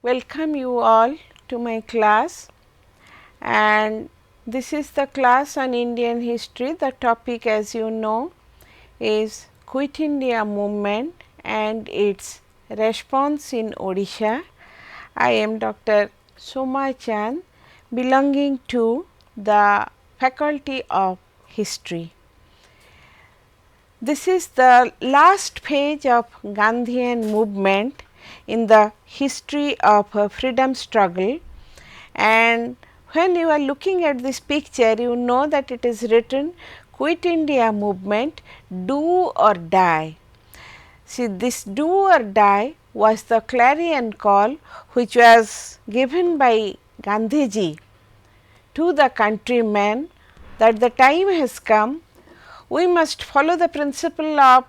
Welcome you all to my class, and this is the class on Indian history. The topic, as you know, is Quit India movement and its response in Odisha. I am Dr. Somarani, belonging to the faculty of history. This is the last page of Gandhian movement in the history of freedom struggle, and when you are looking at this picture, you know that it is written Quit India movement, do or die. See, this do or die was the clarion call which was given by Gandhiji to the countrymen that the time has come, we must follow the principle of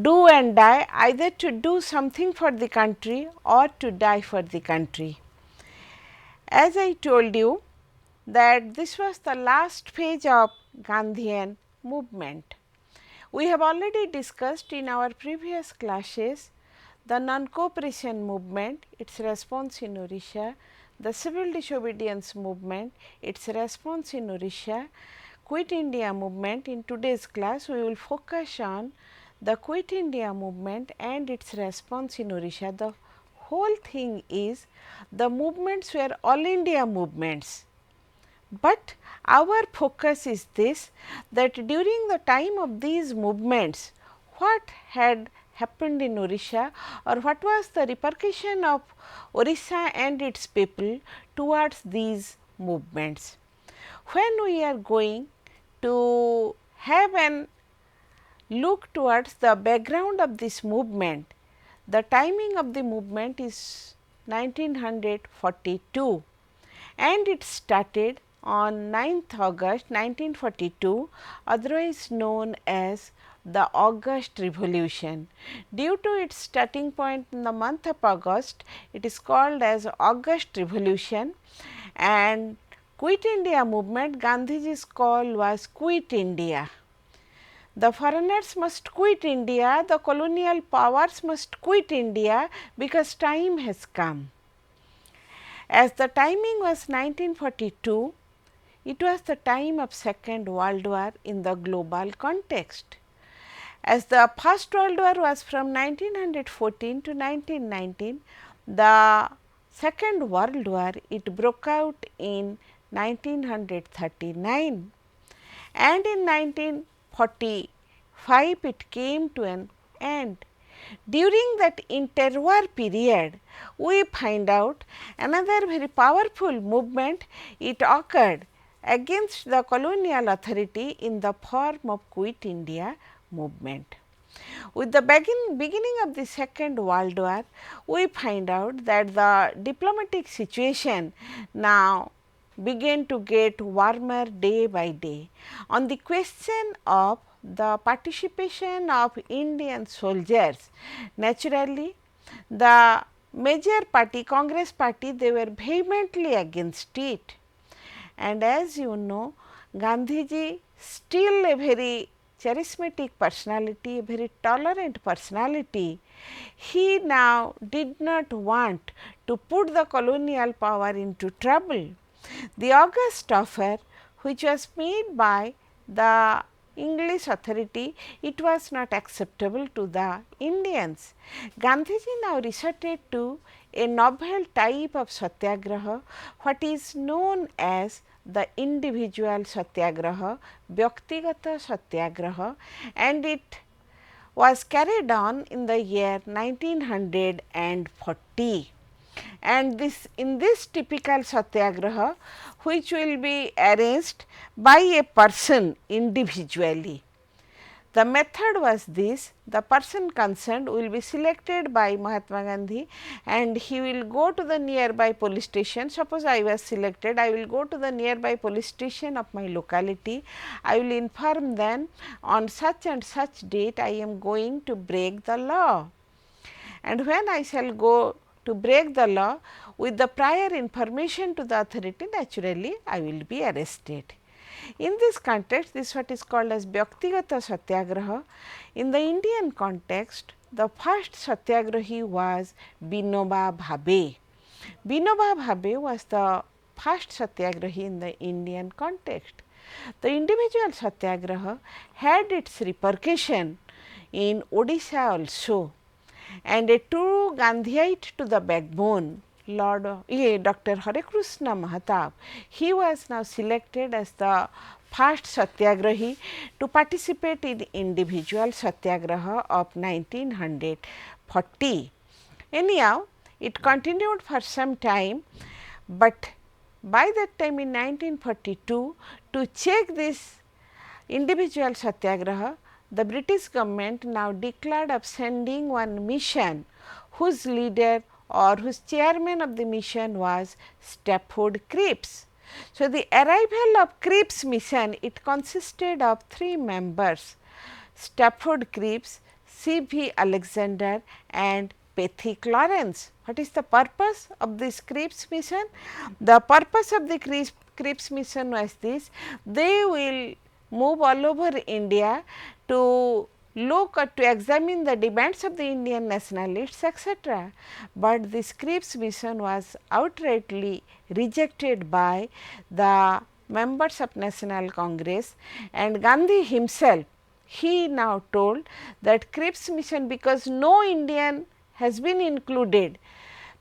do and die, either to do something for the country or to die for the country. As I told you that this was the last phase of Gandhian movement. We have already discussed in our previous classes the non-cooperation movement, its response in Odisha, the civil disobedience movement, its response in Odisha, Quit India movement. In today's class, we will focus on the Quit India movement and its response in Odisha. The whole thing is the movements were all India movements, but our focus is this, that during the time of these movements, what had happened in Odisha, or what was the repercussion of Odisha and its people towards these movements. When we are going to have an look towards the background of this movement, the timing of the movement is 1942 and it started on 9th August 1942, otherwise known as the August Revolution. Due to its starting point in the month of August, it is called as August Revolution, and Quit India movement, Gandhiji's call was Quit India. The foreigners must quit India, the colonial powers must quit India, because time has come. As the timing was 1942, it was the time of Second World War in the global context. As the First World War was from 1914 to 1919, the Second World War, it broke out in 1939, and in 1945 it came to an end. During that interwar period, we find out another very powerful movement, it occurred against the colonial authority in the form of Quit India movement. With the beginning of the Second World War, we find out that the diplomatic situation now began to get warmer day by day. On the question of the participation of Indian soldiers, naturally the major party, Congress party, they were vehemently against it. And as you know, Gandhiji, still a very charismatic personality, a very tolerant personality, he now did not want to put the colonial power into trouble. The August offer, which was made by the English authority, it was not acceptable to the Indians. Gandhiji now resorted to a novel type of satyagraha, what is known as the individual satyagraha, Vyaktigata satyagraha, and it was carried on in the year 1940. And this, in this typical satyagraha, which will be arranged by a person individually. The method was this: the person concerned will be selected by Mahatma Gandhi and he will go to the nearby police station. Suppose I was selected, I will go to the nearby police station of my locality. I will inform them, on such and such date I am going to break the law, and when I shall go to break the law, with the prior information to the authority, naturally I will be arrested. In this context, this is what is called as Vyaktigata Satyagraha. In the Indian context, the first Satyagrahi was Vinoba Bhave. Vinoba Bhave was the first satyagrahi in the Indian context. The individual satyagraha had its repercussion in Odisha also, and a true Gandhiite to the backbone, Dr. Hare Mahatab, he was now selected as the first satyagrahi to participate in individual satyagraha of 1940. Anyhow, it continued for some time, but by that time in 1942, to check this individual satyagraha, the British government now declared of sending one mission whose leader or whose chairman of the mission was Stafford Cripps. So, the arrival of Cripps mission, it consisted of 3 members: Stafford Cripps, C. V. Alexander and Pethick Lawrence. What is the purpose of this Cripps mission? The purpose of the Cripps mission was this: they will move all over India to look or to examine the demands of the Indian nationalists, etc. But this Cripps mission was outrightly rejected by the members of National Congress, and Gandhi himself, he now told that Cripps mission, because no Indian has been included,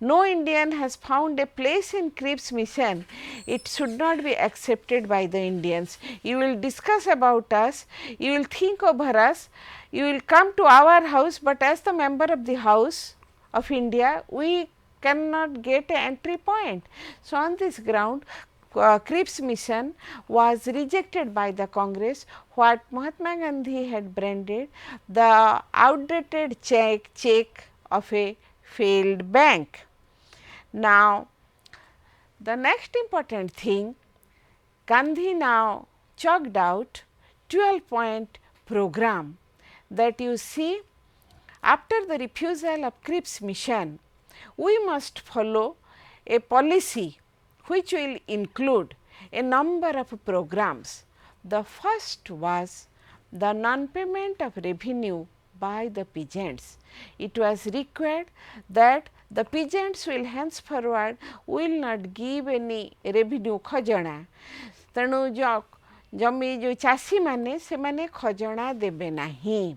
no Indian has found a place in Cripps mission, it should not be accepted by the Indians. You will discuss about us, you will think over us, you will come to our house, but as the member of the House of India, we cannot get an entry point. So, on this ground, Cripps mission was rejected by the Congress, what Mahatma Gandhi had branded the outdated check of a failed bank. Now, the next important thing, Gandhi now chalked out 12-point program that you see, after the refusal of Cripps mission, we must follow a policy which will include a number of programs. The first was the non-payment of revenue by the peasants. It was required that the peasants will henceforward will not give any revenue खजना, तेणु जमी जो चाषी माने से माने खजना देबे नाही.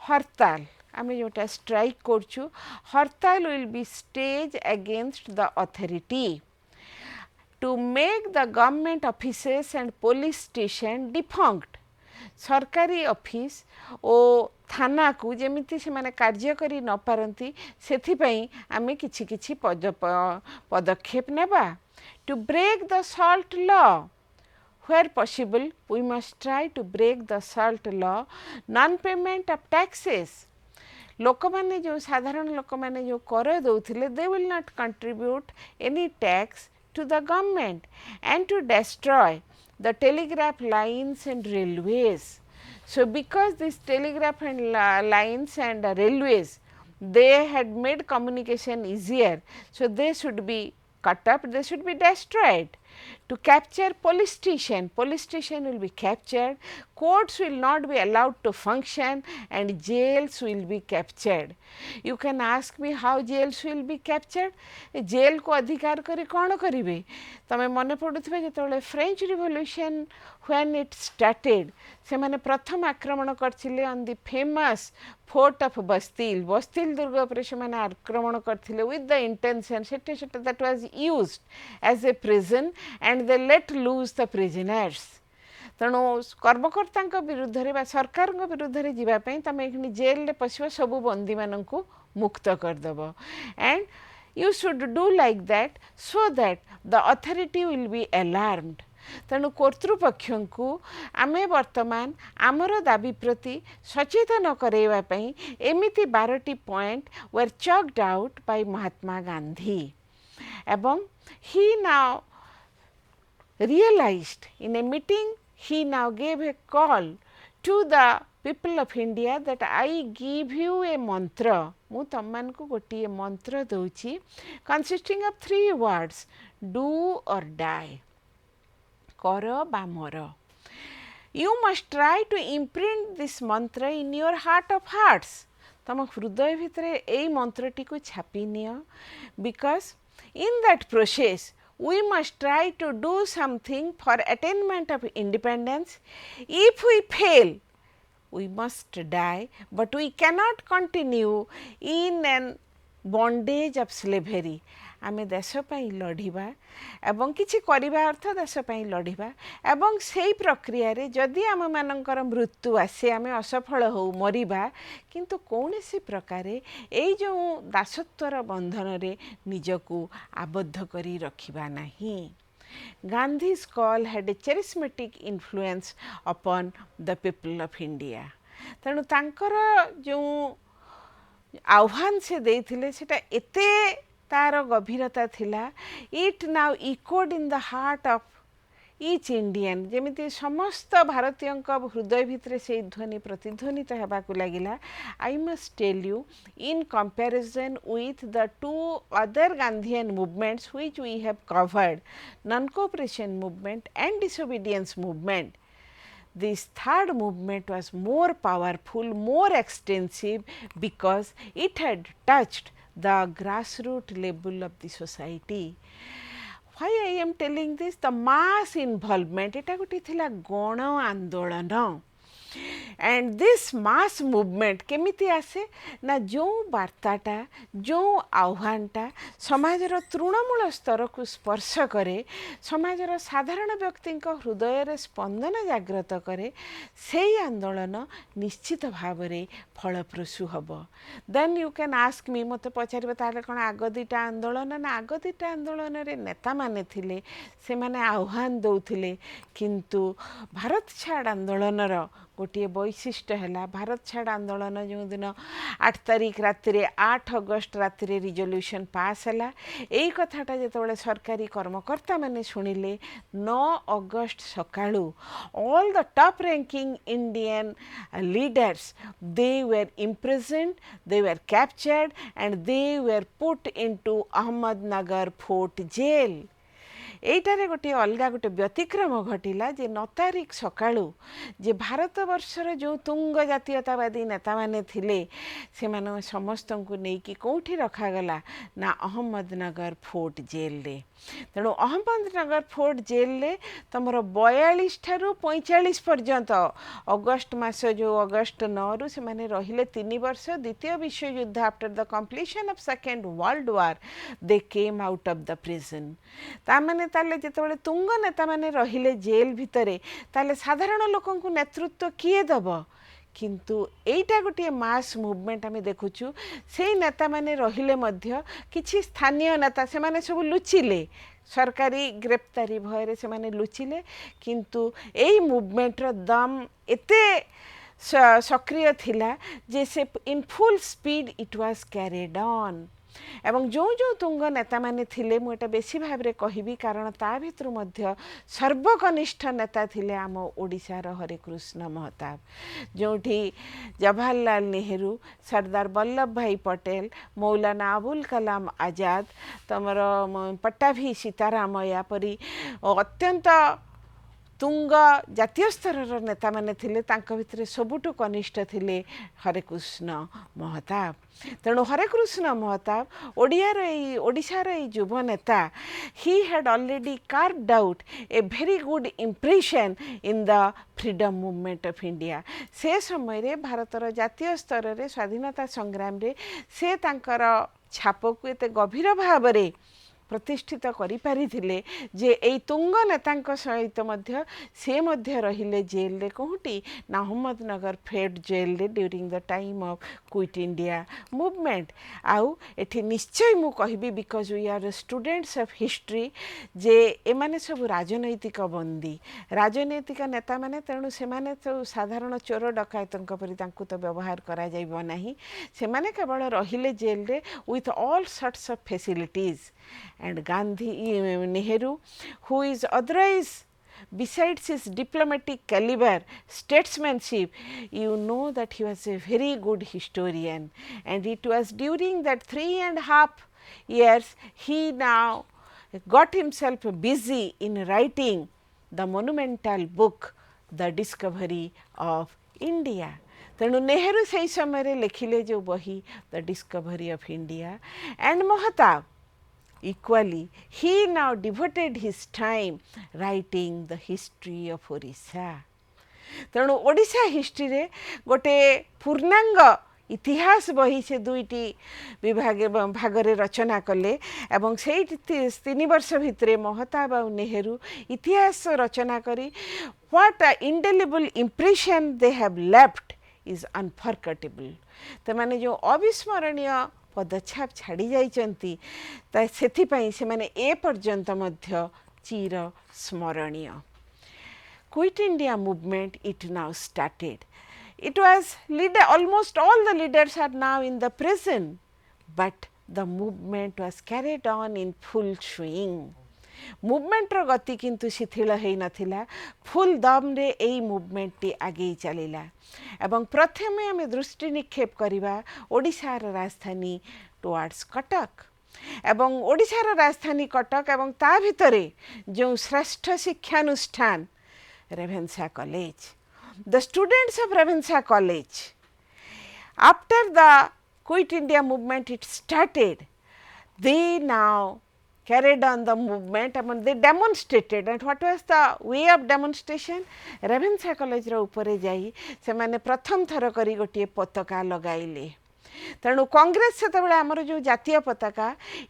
हरताल आमे जोटा स्ट्राइक करछु, hartal will be staged against the authority to make the government offices and police station defunct. सरकारी ऑफिस ओ थाना को जेमिति से माने कार्य करी न पारंती सेथिपई आमे किछि किछि पदक्षेप नेबा. To break the salt law, where possible we must try to break the salt law. Non payment of taxes, लोक माने जो साधारण लोक माने जो कर दउथिले, they will not contribute any tax to the government, and to destroy the telegraph lines and railways. So, because these telegraph and lines and railways, they had made communication easier. So, they should be cut up, they should be destroyed. To capture police station will be captured, courts will not be allowed to function, and jails will be captured. You can ask me how jails will be captured? Jail को अधिकार करी कौन करिवे? तमे मने पडुथिबे जेतबेले French revolution when it started, से माने प्रथम आक्रमण करथिले on the famous fort of Bastille दुर्ग पर से माने आक्रमण करथिले with the intention that was used as a prison, and they let loose the prisoners. तेणु कर्मकर्ता विरुद्ध रे सरकार विरुद्ध रे जीवा पई तमे जेल रे पसिबो सबु बंदी माननकु मुक्त करदेब, and you should do like that so that the authority will be alarmed. तेणु कर्तृपक्ष को आमे वर्तमान आमर दाबी प्रति सचेतन करैवा पई एमिति 12टी point were chalked out by Mahatma Gandhi. एवं he now realized in a meeting, he now gave a call to the people of India that I give you a mantra, mu tamman को गोटिए मंत्र दउची consisting of 3 words, do or die, कर बा मर. You must try to imprint this mantra in your heart of hearts. तम हृदय भितरे एई मंत्रटी को छापी neo, because In that process, we must try to do something for attainment of independence. If we fail, we must die, but we cannot continue in an bondage of slavery. आमे देश पई लढ़िबा एवं किछि करिबा अर्थ देश पई लढ़िबा एवं सेही प्रक्रिया रे जदि आम मानकर मृत्यु आसे आमे असफल हो मरिबा किंतु कौनसी प्रकारे एई जो दासत्वर बंधन रे निजको आबद्ध करी रखिबा नाही. Gandhi's call had a charismatic influence upon the people of India. तेणु तांकर जो आह्वान से देइथिले सेटा एते तार गभीरता थिला. It now echoed in the heart of each Indian जेमिति समस्त भारतीय हृदय भितर से ध्वनि प्रतिध्वनित हेबाकु लागिला. I must tell you in comparison with the two other Gandhian movements which we have covered, non cooperation movement and disobedience movement, this third movement was more powerful, more extensive because it had touched the grassroots level of the society. Why I am telling this? The mass involvement, एटा गोटे थिला गण आंदोलन. And this mass movement केमिति आसे ना जो वार्ताटा जो आह्वानटा समाजर तृणमूल स्तर को स्पर्श करे, समाजर साधारण व्यक्ति हृदय रे स्पंदन जागृत करे, से आंदोलन निश्चित भाव में फलप्रसू हम. Then you can ask me, मत पचारे ताले कौन आग दीटा आंदोलन ना आग दीटा आंदोलन रे नेता माने थिले, से माने आह्वान दौथिले, किंतु भारत छाड़ आंदोलन गोटे वैशिष्ट्य है. भारत छाड़ आंदोलन जो दिन 8 तारिख राति 8 अगस्ट राति रिजोल्यूशन पास है. यही कथाटा जो सरकारी कर्मकर्ता मैंने शुणिले 9 अगस्ट सकाळू all the top ranking Indian leaders they were imprisoned, they were captured and they were put into Ahmednagar fort jail. एइटारे गोटे अलगा गोटे व्यतिक्रम घटिला जे 9 तारिख सकाळू जे भारत वर्षर जो तुंग जातीयतावादी नेता माने थिले से माने समस्त को नेकी कोठी रखागला ना अहमदनगर फोर्ट जेल रे. तेणु अहमदनगर फोर्ट जेल रे तमर 42 ठारू 45 पर्यंत अगस्ट मास जो अगस्ट 9 रु से माने रहिले 3 वर्ष द्वितीय विश्व युद्ध after the completion of second world war they came out of the prison. ता माने ताले जेतेबेले तुंग नेता माने रहिले जेल भितरे ताले साधारण लोकंकु नेतृत्व किए दब, किंतु एइटा गोटे मास मुवमेंट आम देखुचु. से नेता माने रहिले मध्य किछि स्थानीय नेता से माने सब लुचिले, सरकारी ग्रेप्तारी भय से माने लुचिले, किंतु एई मुवमेंट रो दम एते सक्रिय थिला जे से in full speed it was carried on. एवं जो जो तुंग नेता माने थिले मुझे बेसी भाव में कहबी कारण ता भितर मध्य सर्वकनिष्ठ नेता थिले आम ओडिशार हरेकृष्ण महताब, जोठी जवाहरलाल नेहरू, सरदार वल्लभ भाई पटेल, मौलाना अबुल कलाम आजाद, तमर पट्टाभी सीताराम यापरी अत्यंत तुंग जातीय स्तर नेता माने थिले. तांका भितरे सबुठु कनिष्ठ थिले हरेकृष्ण महताब. तेणु हरेकृष्ण महताब ओडिशार युव नेता, he had already carved out a very good impression in the freedom movement of India. से समय रे भारतर जातीय स्तर रे स्वाधीनता संग्राम रे से तांकर छाप को एते गभीर भाव रे प्रतिष्ठित करि पारिथिले जे एई तुंग नेतांक सहित मध्य से मध्य रहिले जेल रे कोहुटी ना अहमदनगर फेड जेल रे during the time of quit India movement. आउ एठी निश्चय मु कहबी because we are students of history जे एमाने सब राजनैतिक बंदी, राजनैतिक नेता माने, तेणु से माने तो साधारण चोर डकायतंक परि तांकु तो व्यवहार करा जाइबो नाही. से माने केवल रहिले जेल रे with all sorts of facilities. And Nehru, who is otherwise besides his diplomatic caliber, statesmanship, you know that he was a very good historian, and it was during that 3.5 years he now got himself busy in writing the monumental book The Discovery of India. तेणु नेहरू से समय लिखिले जो बही the discovery of India. And Mahtab Equally, he now devoted his time writing the history of Orissa. ତେଣୁ ଓଡ଼ିଶା ହିଷ୍ଟ୍ରିରେ ଗୋଟେ ପୂର୍ଣ୍ଣାଙ୍ଗ ଇତିହାସ ବହି ସେ ଦୁଇଟି ଭାଗରେ ରଚନା କଲେ ଏବଂ ସେଇ 3 ବର୍ଷ ଭିତରେ ମହତାବ ଆଉ ନେହେରୁ ଇତିହାସ ରଚନା କରି what indelible impression they have left is unforgettable. ସେମାନେ ଯେଉଁ ଅବିସ୍ମରଣୀୟ ପଦଛାପ ଛାଡ଼ି ଯାଇଛନ୍ତି ସେଥିପାଇଁ ସେମାନେ ଏ ପର୍ଯ୍ୟନ୍ତ ମଧ୍ୟ ଚିର ସ୍ମରଣୀୟ। Quit India movement, it now started. It was almost all the leaders are now in the prison, but the movement was carried on in full swing. ମୁଭମେଣ୍ଟର ଗତି କିନ୍ତୁ ଶିଥିଳ ହୋଇନଥିଲା, ଫୁଲ୍ ଦମ୍ରେ ଏଇ ମୁଭମେଣ୍ଟଟି ଆଗେଇ ଚାଲିଲା। ଏବଂ ପ୍ରଥମେ ଆମେ ଦୃଷ୍ଟି ନିକ୍ଷେପ କରିବା ଓଡ଼ିଶାର ରାଜଧାନୀ ଟୁୱାର୍ଡ଼ସ୍ କଟକ ଏବଂ ଓଡ଼ିଶାର ରାଜଧାନୀ କଟକ ଏବଂ ତା ଭିତରେ ଯେଉଁ ଶ୍ରେଷ୍ଠ ଶିକ୍ଷାନୁଷ୍ଠାନ Ravenshaw College. The students of Ravenshaw College, after the Quit India movement it started, they now carried on the movement and they demonstrated. And what was the way of demonstration? Ravenshaw College ର ଉପରେ ଯାଇ ସେମାନେ ପ୍ରଥମ ଥର କରି ଗୋଟିଏ ପତାକା ଲଗାଇଲେ। ତେଣୁ କଂଗ୍ରେସ ସେତେବେଳେ ଆମର ଯେଉଁ ଜାତୀୟ ପତାକା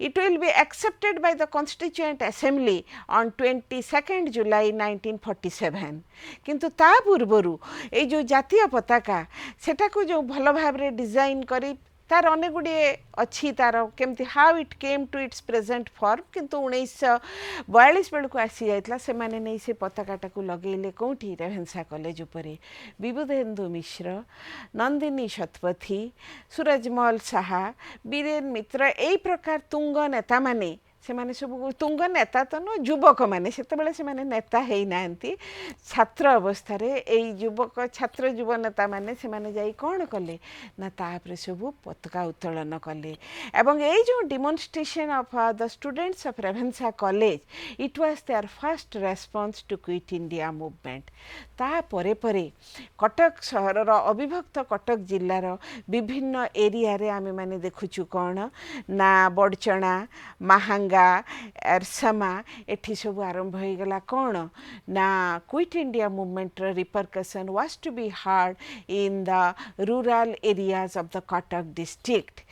it will be accepted Bai the constituent assembly on 22 July 1947। କିନ୍ତୁ ତା ପୂର୍ବରୁ ଏଇ ଯେଉଁ ଜାତୀୟ ପତାକା ସେଟାକୁ ଯେଉଁ ଭଲ ଭାବରେ ଡିଜାଇନ୍ କରି ତାର ଅନେକ ଗୁଡ଼ିଏ ଅଛି ତାର କେମିତି ହାଉ ଇଟ୍ କେମ୍ ଟୁ ଇଟ୍ସ ପ୍ରେଜେଣ୍ଟ ଫର୍ମ, କିନ୍ତୁ 1942 ବେଳକୁ ଆସିଯାଇଥିଲା ସେମାନେ ନେଇ ସେ ପତାକାଟାକୁ ଲଗେଇଲେ କେଉଁଠି? ରେଭେନ୍ସା କଲେଜ ଉପରେ। ବିବୁଧେନ୍ଦୁ ମିଶ୍ର, ନନ୍ଦିନୀ ଶତପଥୀ, ସୁରଜମଲ ଶାହା, ବୀରେନ ମିତ୍ର ଏଇ ପ୍ରକାର ତୁଙ୍ଗ ନେତାମାନେ ସେମାନେ ସବୁ ତୁଙ୍ଗ ନେତା ତ ନୁହଁ ଯୁବକମାନେ, ସେତେବେଳେ ସେମାନେ ନେତା ହେଇନାହାନ୍ତି, ଛାତ୍ର ଅବସ୍ଥାରେ ଏଇ ଯୁବକ ଛାତ୍ର ଯୁବ ନେତାମାନେ ସେମାନେ ଯାଇ କ'ଣ କଲେ ନା ତାପରେ ସବୁ ପତାକା ଉତ୍ତୋଳନ କଲେ। ଏବଂ ଏଇ ଯେଉଁ demonstration of the students of Ravenshaw college it was their first response to quit India movement. ତାପରେ ପରେ କଟକ ସହରର ଅବିଭକ୍ତ କଟକ ଜିଲ୍ଲାର ବିଭିନ୍ନ ଏରିଆରେ ଆମେମାନେ ଦେଖୁଛୁ କ'ଣ ନା ବଡ଼ଚଣା, ମାହାଙ୍ଗା, ଏରସମା ଏଠି ସବୁ ଆରମ୍ଭ ହୋଇଗଲା କ'ଣ ନା କ୍ୱିଟ୍ ଇଣ୍ଡିଆ ମୁଭମେଣ୍ଟର repercussion was to be hard in the rural areas of the Cuttack district.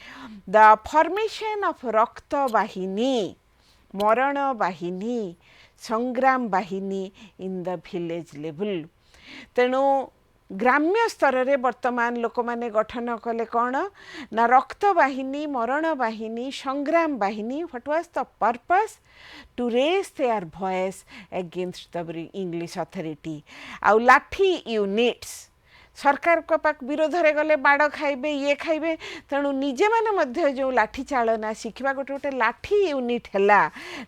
The formation of ରକ୍ତ ବାହିନୀ, ମରଣ ବାହିନୀ, ସଂଗ୍ରାମ ବାହିନୀ in the village level। ତେଣୁ ଗ୍ରାମ୍ୟ ସ୍ତରରେ ବର୍ତ୍ତମାନ ଲୋକମାନେ ଗଠନ କଲେ କ'ଣ ନା ରକ୍ତ ବାହିନୀ, ମରଣ ବାହିନୀ, ସଂଗ୍ରାମ ବାହିନୀ। What was the purpose? To raise their voice against the English authority. ଆଉ ଲାଠି ୟୁନିଟ୍ସ ସରକାରଙ୍କ ପାଖ ବିରୋଧରେ ଗଲେ ମାଡ଼ ଖାଇବେ, ଇଏ ଖାଇବେ, ତେଣୁ ନିଜେ ମାନେ ମଧ୍ୟ ଯେଉଁ ଲାଠି ଚାଳନା ଶିଖିବା ଗୋଟେ ଗୋଟେ ଲାଠି ୟୁନିଟ୍ ହେଲା।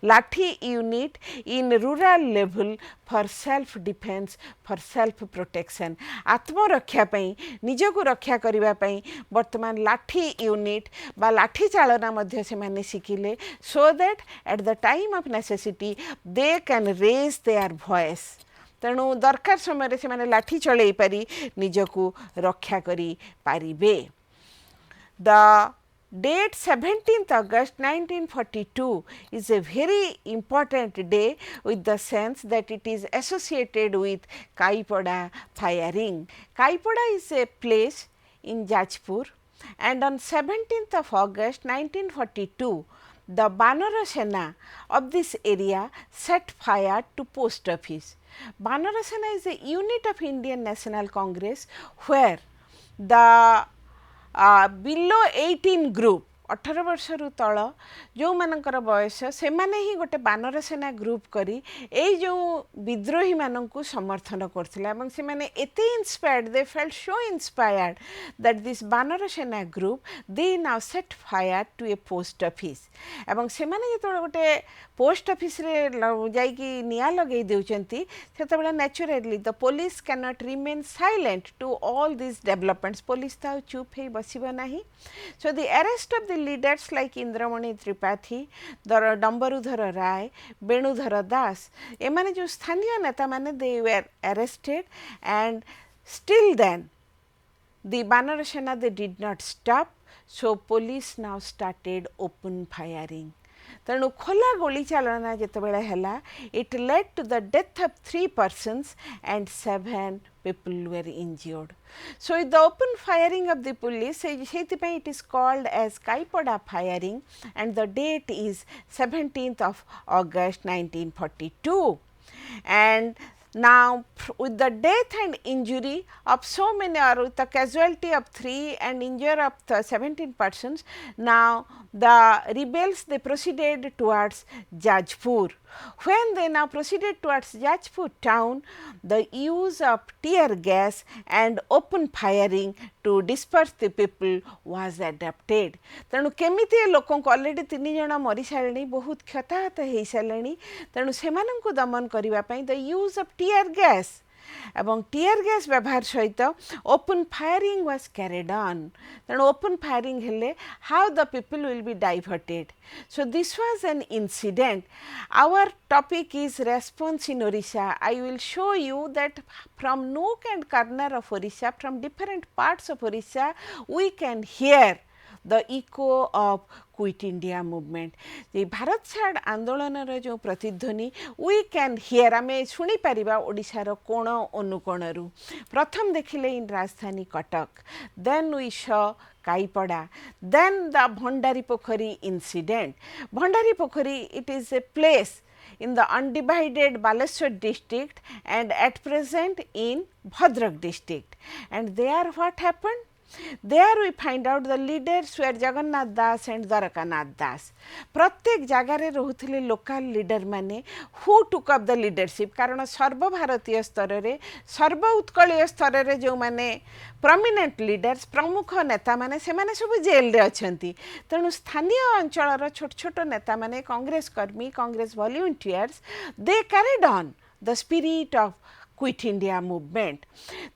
Lathi unit in rural level for self defence, for self protection, ଆତ୍ମରକ୍ଷା ପାଇଁ, ନିଜକୁ ରକ୍ଷା କରିବା ପାଇଁ ବର୍ତ୍ତମାନ ଲାଠି ୟୁନିଟ୍ ବା ଲାଠି ଚାଳନା ମଧ୍ୟ ସେମାନେ ଶିଖିଲେ। So that at the time of necessity they can raise their voice. ତେଣୁ ଦରକାର ସମୟରେ ସେମାନେ ଲାଠି ଚଳେଇ ପାରି ନିଜକୁ ରକ୍ଷା କରିପାରିବେ। ଦ date 17th August 1942 is a very important day with the sense that it is associated with Kaipada firing. Kaipada is a place in Jajpur, and on 17th of August 1942 the Banara Sena of this area set fire to post office. Banara Sena is a unit of Indian National Congress where the below 18 group 18 ବର୍ଷରୁ ତଳ ଯେଉଁମାନଙ୍କର ବୟସ ସେମାନେ ହିଁ ଗୋଟେ ବାନର ସେନା group କରି ଏଇ ଯେଉଁ ବିଦ୍ରୋହୀମାନଙ୍କୁ ସମର୍ଥନ କରୁଥିଲେ ଏବଂ ସେମାନେ ଏତେ ଇନ୍ସପାୟାର୍ଡ, ଦେ ଫେଲ୍ଟ ସୋ ଇନ୍ସପାୟାର୍ଡ ଦ୍ୟାଟ୍ ଦିସ୍ ବାନର ସେନା ଗ୍ରୁପ୍ ଦେ ନାଉ ସେଟ୍ ଫାୟାର ଟୁ ଏ ପୋଷ୍ଟ ଅଫିସ୍। ଏବଂ ସେମାନେ ଯେତେବେଳେ ଗୋଟେ ପୋଷ୍ଟ ଅଫିସରେ ଯାଇକି ନିଆଁ ଲଗାଇ ଦେଉଛନ୍ତି ସେତେବେଳେ naturally the police can't remain silent to all this developments. Police ତ ଆଉ ଚୁପ୍ ହେଇ ବସିବ ନାହିଁ। So the arrest of the leaders like Indramani Tripathi, Dambarudhar Rai, Benudhar Das, emane jo sthaniya neta mane they were arrested, and still then the Banara Sena they did not stop. So police now started open firing. ତେଣୁ ଖୋଲା ଗୁଳି ଚାଳନା ଯେତେବେଳେ ହେଲା, it led to the death of 3 persons and 7 people were injured. So with the open firing of the police, ସେଇଥିପାଇଁ it is called as Kaipada firing, and the date is 17th of August 1942. And now with the death and injury of so many, or with the casualty of 3 and injury of 17 persons, now the rebels, they proceeded towards Jajpur. When they now proceeded towards Jajpur town, the use of tear gas and open firing to disperse the people was adopted. ତେଣୁ କେମିତି ଲୋକଙ୍କୁ already 3 ଜଣ ମରିସାରିଲେଣି, ବହୁତ କ୍ଷତାହତ ହୋଇସାରିଲେଣି, ତେଣୁ ସେମାନଙ୍କୁ ଦମନ କରିବା ପାଇଁ the use of tear gas ଏବଂ ଟିୟର ଗ୍ୟାସ୍ ବ୍ୟବହାର ସହିତ open firing was carried on. ତେଣୁ ଓପନ୍ ଫାୟାରିଂ ହେଲେ how the people will be diverted. So this was an incident. Our topic is response in Orissa. I will show you that from nook and corner of Orissa, from different parts of Orissa, we can hear the echo of Quit India movement. The Bharat छाड़ आंदोलन जो प्रतिध्वनि we can hear, आमे शुणी परिबा ओडिशार कोण अनुकोणरू. प्रथम देखिले इन राजधानी Cuttack, then we saw Kaipada, then the Bhandari Pokhari incident. Bhandari Pokhari, it is a place in the undivided Baleshwar district and at present in Bhadrak district. And there what happened? There we find out the leaders were Jagannath Das and Dwarakanath Das. प्रत्येक जगार रोहुथिले local leader माने who took up the leadership. कारण सर्वभारतीय स्तर रे, सर्व उत्कलीय स्तर रे जो माने प्रॉमिनेंट लीडर्स, प्रमुख नेता माने से माने सब जेल रे अछंती. तेणु स्थानीय अंचल छोट छोट नेता माने, कांग्रेस कर्मी, Congress volunteers, they carried on the spirit of Quit India movement.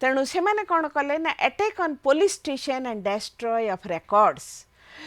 तेणु से माने कौन कले ना, attack on police station and destroy of records.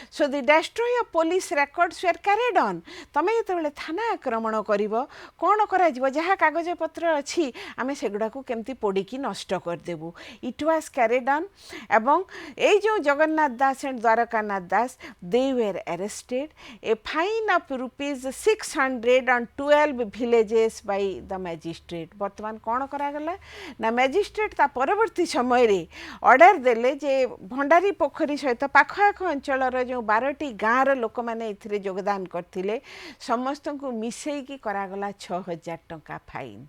So the destroy of police records were carried on. तमे जेतेबेले थाना आक्रमण करिवो, कोन करा जिवो, जहा कागज पत्र अछि आमे सेगुडा को केमती पोडी की नष्ट कर देबु. It was carried on. एवं ए जो Jagannath Das and Dwarakanath Das, they were arrested. A fine of rupees 600 on 12 villages by the magistrate. वर्तमान कोन करा गला ना, मैजिस्ट्रेट ता परवर्ती समय रे ऑर्डर देले जे भंडारी पोखरी सहित पाखआख अंचल जो 12टी गाँव लोक मैंने इथिरे योगदान करथिले, समस्त को मिसेकी करागला 6000 टंका fine.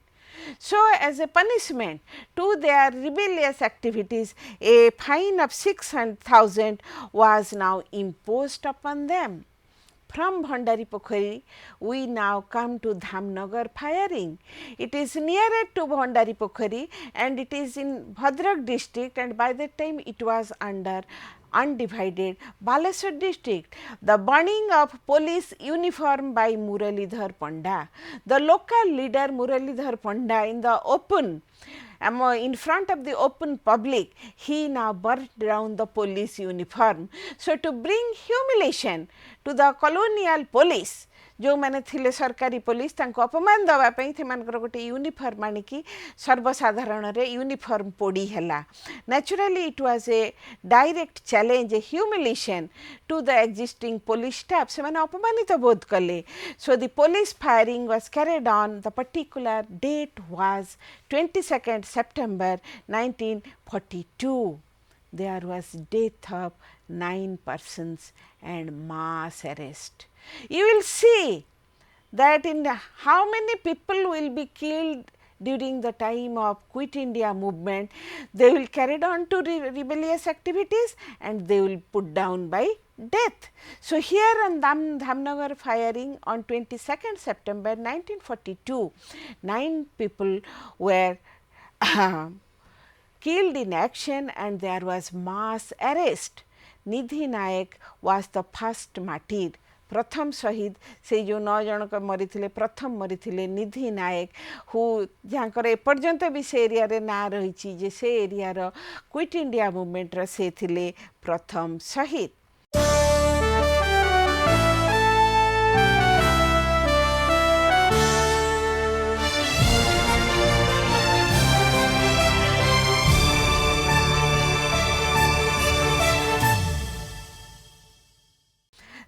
So as a punishment to their rebellious activities, a fine of 600,000 was now imposed upon them. From Bhandari Pokhari, we now come to Dhamnagar firing. It is nearer to Bhandari Pokhari and it is in Bhadrak district, and by that time it was under undivided Baleshwar district. The burning of police uniform by Muralidhar Panda. The local leader Muralidhar Panda in the open, in front of the open public, he now burned down the police uniform. So to bring humiliation to the colonial police, जो मैंने थिले सरकारी police तांको अपमान दवा पई थेमानकर गोटे uniform आनिकी सर्वसाधारण रे यूनिफॉर्म पोड़ी हला. Naturally it was a direct challenge, a humiliation to the existing police staff. से माने अपमानित बोध कले. So the police firing was carried on. The particular date was 22nd September 1942. There was death of 9 persons and mass arrest. You will see that in how many people will be killed during the time of Quit India movement. They will carry on to rebellious activities and they will put down by death. So here on Dhamnagar firing on 22nd September 1942, 9 people were killed in action and there was mass arrest. Nidhi Nayak was the first martyr. प्रथम शहीद से जो 9 जन को मरी थिले, प्रथम मरी थिले निधि नायक, हु जहाँकर एपर्यंत भी से एरिया रे ना रही जे से एरिया रो क्विट इंडिया मूवमेंट रो से थिले प्रथम शहीद.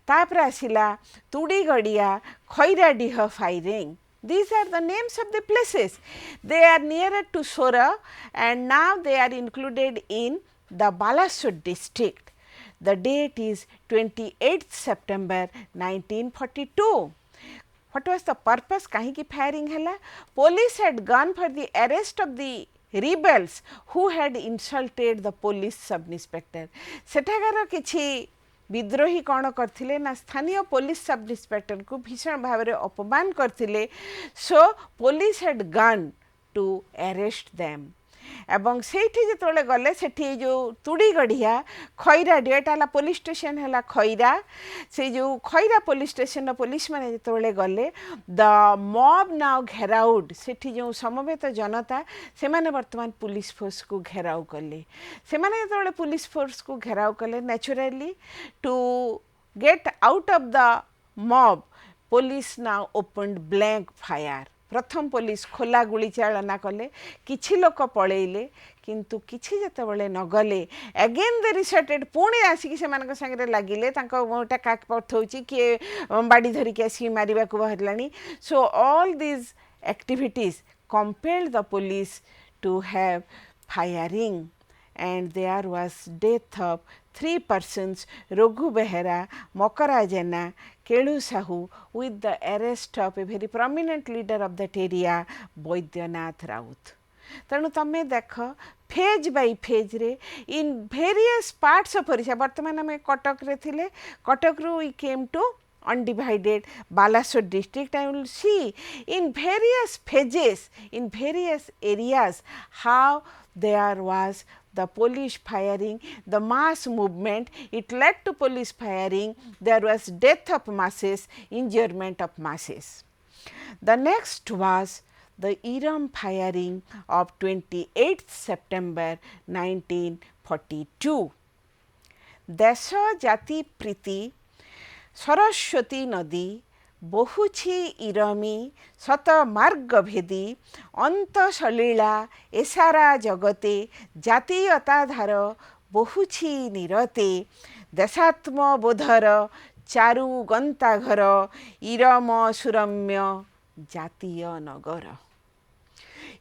तापर आसिला Tudigadia Khairadih firing. These are the names of the places. They are nearer to Sora and now they are included in the Balasore district. The date is 28th September 1942. What was the purpose? Kahiki firing hela? Police had gone for the arrest of the rebels who had insulted the police sub-inspector. सेठाकार किछि विद्रोही कौन करथिले ना स्थानीय police sub inspector को भीषण भाव में अपमान करथिले. So police had gun to arrest them एवं सेठी जेतोले गले सेठी जो तुड़ीगढ़िया खैराडी एटा पुलिस स्टेशन है खैरा से जो खैरा पुलिस स्टेशन पुलिस मैंने जेतोले गले द मॉब नाउ घेराउड सेठी जो समवेत जनता से माने वर्तमान पुलिस फोर्स को घेराव कले. से माने जेतोले पुलिस फोर्स को घेराव कले naturally to get out of the mob police now opened blank fire. प्रथम पुलिस खोला गुली चालना कले किछि लोक पळेइले किंतु किछि जेतेबेले न गले अगेन दे रिसर्टेड पुणी आसिक से मानक संगे लागिले तांको मोटा काक पथौची कि बाडी धरि के आसी मारिबा को बहरलानी. So all these activities compelled the police to have firing and there was death of 3 persons Raghu Behera, Mokara Jena, Kelu Sahu with the arrest of a very prominent leader of that area Baidyanath Raut. तेणु तमें देख phase by phase रे in various parts of Odisha वर्तमान आम कटक रे थिले कटक रु we came to undivided Balasore district. I will see in various phases in various areas how there was the police firing, the mass movement, it led to police firing, there was death of masses, injurement of masses. The next was the Iram firing of 28th September 1942. Desha Jati Priti Saraswati नदी बहुछि इरमी शत मार्ग भेदी अंत सलीला एसारा जगते जातीयता धार बहुछि निरते देशात्म bother चारु गंताघर इरम सुरम्य जातीय नगर.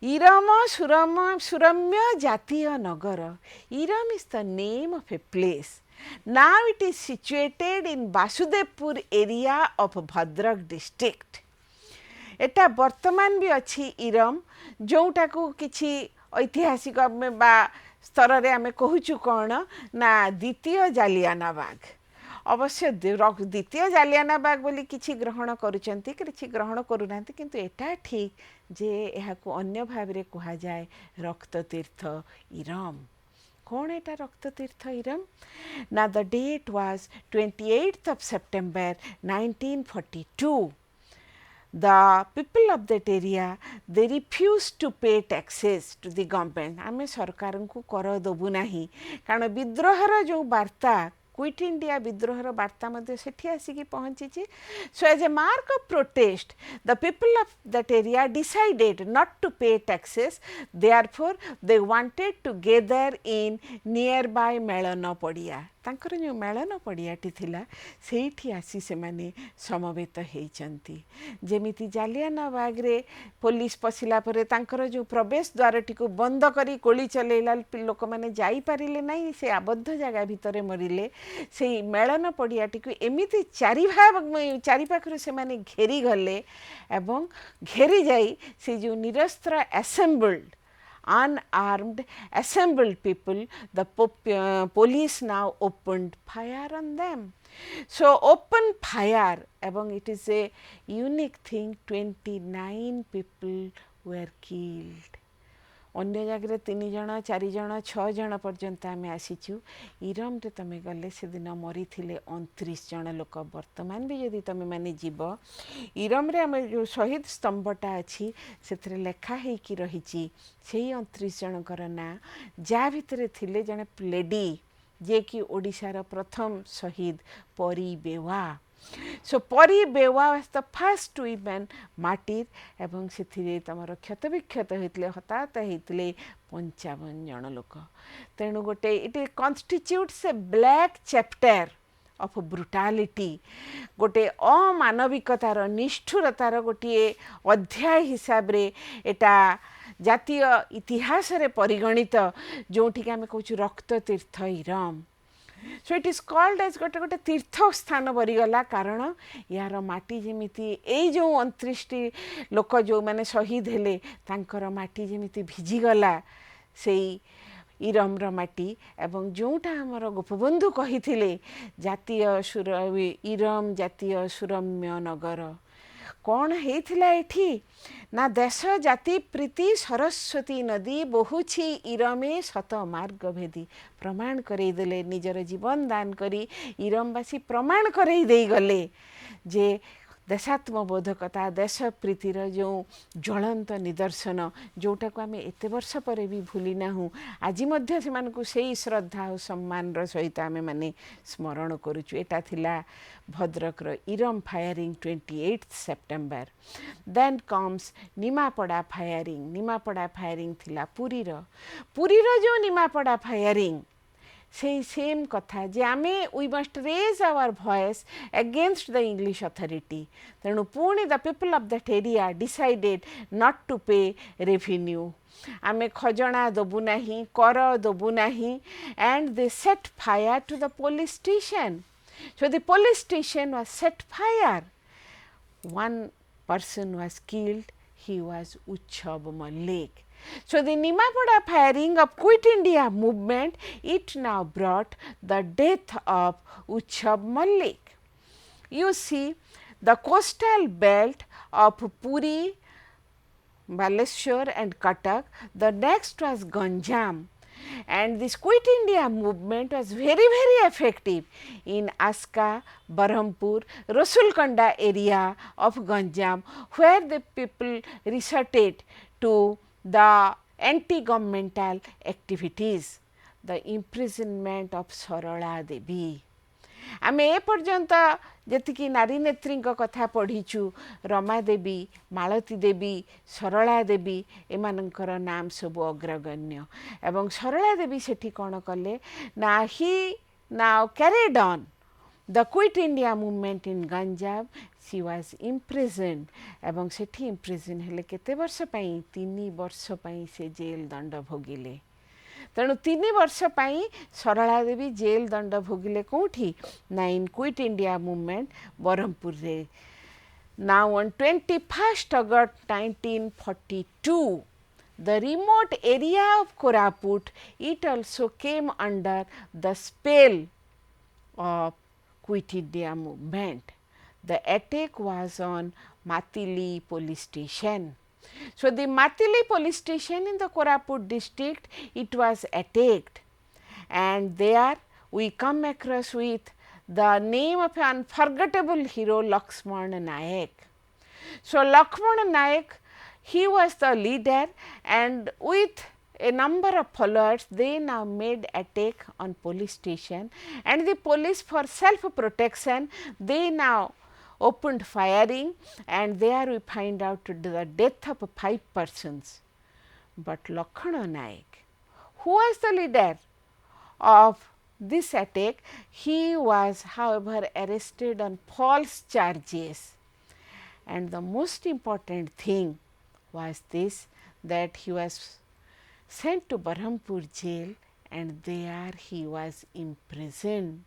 इरम सुरम्य जातीय नगर. Iram is the name of a place. Now it is situated in Vasudevpur area of Bhadrak district. एटा वर्तमान भी अच्छी इरम जोटा को किछि ऐतिहासिक बा स्तर रे आमे कहूचु कौन ना द्वितीय जालियाना बाग. अवश्य द्वितीय जालियाना बाग बोली किछि ग्रहण करूचंती किछि ग्रहण करूनांती किंतु एटा ठीक जे एहाको अन्य भाव रे कहा जाय रक्त तीर्थ इरम. कौन एटा रक्त तीर्थ इरम ना the date was 28th of September 1942. The people of that area they refused to pay taxes to the government. आमे सरकार को कर दबु नाही कारण विद्रोहर जो वार्ता क्विट इंडिया विद्रोहर वार्ता मध्य सेठी आसिकी पहुंची. So as a mark of protest the people of that area decided not to pay taxes. Therefore they wanted to gather in nearby मेलन पड़िया. तांकर जो मेलन पड़ियाटी थिला सेठी आसी से माने समवेत हेचंती. जेमिति जालियाना बाग रे पुलिस पसिला परे तांकर जो प्रवेश द्वारटी को बंद करी गोली चलेला लोक माने जाई पारिले नाही से आबद्ध जगह भितरे मरिले. से मेलन पड़ियाटी को एमिति चारि पाखरु से माने घेरी गले एवं घेरी जाई से जो निरस्त्र assembled unarmed assembled people, the police now opened fire on them. So open fire among it is a unique thing. 29 people were killed. अन्य जगह 3 जन 4 जन 6 जन पर्यंत आम आसीचु. इरम रे तमे गले से दिन मरी थिले 29 जन लोक. वर्तमान भी यदि तमे माने जीव इरम रे आम जो शहीद स्तंभटा अछि सेथरे लेखा हे कि रहिछि सेही 29 जनकर ना जा भितरे थिले जने लेडी जे कि ओडिशार प्रथम शहीद परी बेवा. So Pari Bewa was the first women martyr एवं से तमर क्षत विक्षत होते हताहत होते 55 जन लोक. तेणु गोटे it constitutes a black chapter of brutality, गोटे अमानविकतार निष्ठुरतार गोटे अध्याय हिसाब रे एटा जातीय इतिहास रे परिगणित जोठिक आम कहूँ रक्त तीर्थ Eram. So it is called as गोटे गोटे तीर्थ स्थान बरीगला कारण यार माटी जमीती यही जो 29 लोक जो मैंने शहीद हेले तांकर माटी जमीती भिजिगला से इरम्र माटी एवं जोटा आमर गोपबंधु कही जातीय सुर इरम जातीय सुरम्य नगर कौन होता एठी ना देश जाति प्रीति सरस्वती नदी बहुछि इरमे शत मार्ग भेदी प्रमाण करईदेले निजर जीवन दान करी इरमवासी प्रमाण करई गले जे देशात्मबोधकता देश प्रीतिर जो ज्वलंत निदर्शन जोटा को आम एत वर्ष पर भी भूली नाहूँ आज मध्य से श्रद्धा और सम्मान सहित आम मैंने स्मरण करुचु. एटा थिला भद्रकर Eram firing 28 September. Then comes Nimapada firing थिला पुरीर जो निमापड़ा फायरिंग से सेम कथा जे आमे we must raise our voice against the English authority तेणु पुणी the people of that area decided not to pay revenue आमे खजना दबु नाही कर दबु नाही and they set fire to the police station. So the police station was set fire. one person was killed. He was Uchchab Malik. So the Nimapada firing of Quit India movement, it now brought the death of Uchchab Malik. You see, the coastal belt of Puri, Baleshwar and Cuttack, the next was Ganjam. And this Quit India movement was very, very effective in Aska, Berhampur, Rasulkonda area of Ganjam, where the people resorted to the anti-governmental activities. The imprisonment of Sarala Devi. आमे ए पर्यंत जतिकी नारी नेत्री कथा पढ़ीचु रमा देवी मालती देवी सरला देवी एमानंकर नाम सब अग्रगण्य एवं सरला देवी सेठी कौन कले ना he now carried on the quit India movement in Ganjam. She was imprisoned एवं सेठी इम्प्रिजन हेले केते वर्ष पई 3 वर्ष पई से जेल दंड भोगिले. तेणु 3 वर्ष पाई सरला देवी जेल दंड भोगिले कौटी ना इन क्विट इंडिया मूवमेंट बरहमपुर रे. Now on 21 August 1942 the remote area of Koraput, it also came under the spell of Quit India movement. The attack was on Matili police station. So the Matili police station in the Koraput district, it was attacked, and there we come across with the name of an unforgettable hero Lakshman Nayak. So Lakshman Nayak, he was the leader, and with a number of followers they now made attack on police station, and the police for self protection they now opened firing, and there we find out the death of 5 persons. But Lakshman Nayak, who was the leader of this attack, he was however arrested on false charges, and the most important thing was this, that he was sent to Berhampur jail, and there he was imprisoned.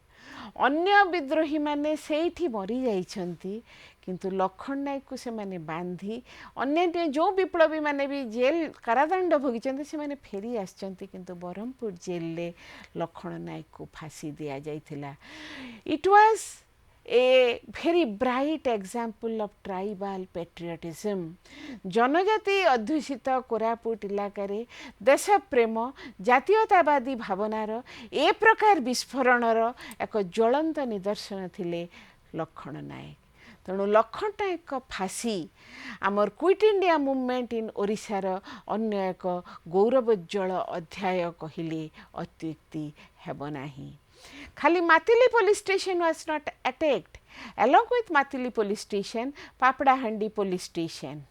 अन्य विद्रोही माने सेठी मरी जाइछंती, किंतु लक्ष्मण नायक को से माने बांधी अन्य जो विप्लवी माने भी जेल कारादंड भोगिछंती से माने फेरी आछंती, किंतु बरहमपुर जेल ले लक्ष्मण नायक को फांसी दिया जाइथिला. It was a very bright example of tribal patriotism. जनजाति अध्युषित कोरापुट इलाकारे देश प्रेम जातीयतावादी भावनार ए प्रकार विस्फोरणर एक ज्वलंत निदर्शन थिले लक्ष्मण नायक. तेणु लक्ष्मण नायक फांसी आमर क्विट इंडिया मूवमेंट इन ओडिशार अन्य एक गौरवोज्ज्वल अध्याय कहिले अत्युक्ति हेब नाही. खाली Matili police station was not attacked. Along with Matili police station, Papadahandi police station.